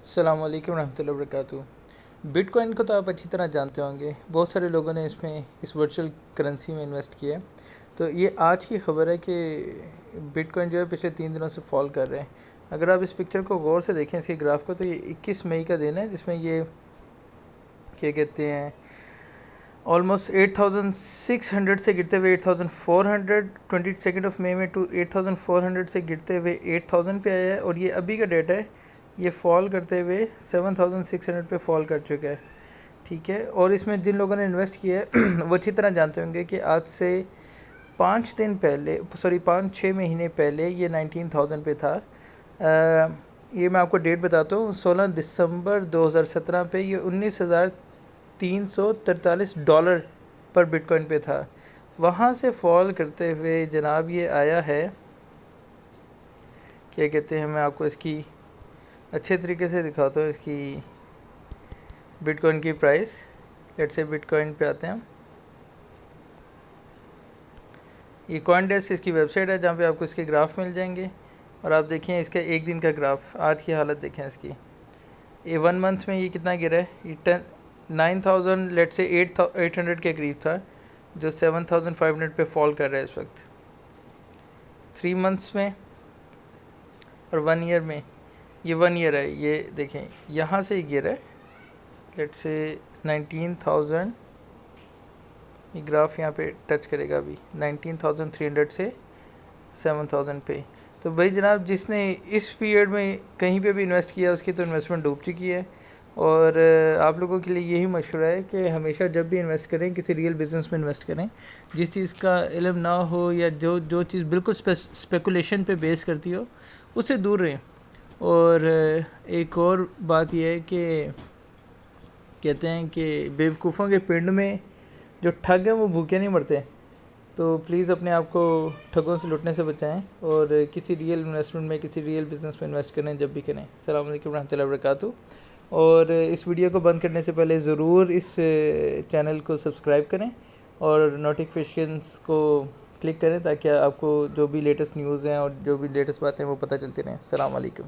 السلام علیکم ورحمۃ اللہ وبرکاتہ۔ بٹ کوائن کو تو آپ اچھی طرح جانتے ہوں گے، بہت سارے لوگوں نے اس ورچوئل کرنسی میں انویسٹ کیا ہے۔ تو یہ آج کی خبر ہے کہ بٹ کوائن جو ہے پچھلے 3 دنوں سے فال کر رہے ہیں۔ اگر آپ اس پکچر کو غور سے دیکھیں، اس کے گراف کو، تو یہ 21 مئی کا دن ہے جس میں یہ کیا کہتے ہیں آلموسٹ 8600 سے گرتے ہوئے 8400، 22 آف مئی میں 8400 سے گرتے ہوئے 8000 پہ آیا ہے، اور یہ ابھی کا ڈیٹا ہے، یہ فال کرتے ہوئے 7600 پہ فال کر چکا ہے، ٹھیک ہے۔ اور اس میں جن لوگوں نے انویسٹ کیا ہے وہ اچھی طرح جانتے ہوں گے کہ آج سے 5-6 مہینے پہلے یہ 19000 پہ تھا۔ یہ میں آپ کو ڈیٹ بتاتا ہوں، 16 دسمبر 2017 پہ یہ $19,343 پر بٹ کوائن پہ تھا۔ وہاں سے فال کرتے ہوئے جناب یہ آیا ہے، کیا کہتے ہیں، میں آپ کو اس کی اچھے طریقے سے دکھاتا ہوں، اس کی بٹ کوائن کی پرائس۔ لیٹ سے بٹ کوائن پہ آتے ہیں ہم۔ یہ کوائن ڈیسک اس کی ویب سائٹ ہے جہاں پہ آپ کو اس کے گراف مل جائیں گے، اور آپ دیکھیں اس کا ایک دن کا گراف، آج کی حالت دیکھیں اس کی۔ یہ 1 منتھ میں یہ کتنا گرا ہے، یہ 9000 لیٹ سے 800 کے قریب تھا، جو 7500 پہ فال کر رہا ہے اس وقت۔ 3 منتھس میں اور 1 ایئر میں، یہ 1 ایئر ہے، یہ دیکھیں یہاں سے ہی گرا ہے، لیٹ سے 19000، یہ گراف یہاں پہ ٹچ کرے گا ابھی 19300 سے 7000 پہ۔ تو بھائی جناب، جس نے اس پیریڈ میں کہیں پہ بھی انویسٹ کیا اس کی تو انویسٹمنٹ ڈوب چکی ہے، اور آپ لوگوں کے لیے یہی مشورہ ہے کہ ہمیشہ جب بھی انویسٹ کریں کسی ریئل بزنس میں انویسٹ کریں، جس چیز کا علم نہ ہو یا جو چیز بالکل اسپیکولیشن پہ بیس کرتی ہو اس سے دور رہیں۔ اور ایک اور بات یہ ہے کہ کہتے ہیں کہ بیوقوفوں کے پنڈ میں جو ٹھگ ہیں وہ بھوکے نہیں مرتے، تو پلیز اپنے آپ کو ٹھگوں سے لٹنے سے بچائیں، اور کسی ریئل انویسٹمنٹ میں، کسی ریئل بزنس میں انویسٹ کریں جب بھی کریں۔ السلام علیکم ورحمۃ اللہ وبرکاتہ۔ اور اس ویڈیو کو بند کرنے سے پہلے ضرور اس چینل کو سبسکرائب کریں اور نوٹیفیکیشنز کو کلک کریں، تاکہ آپ کو جو بھی لیٹسٹ نیوز ہیں اور جو بھی لیٹسٹ باتیں ہیں وہ پتہ چلتی رہیں۔ السلام علیکم۔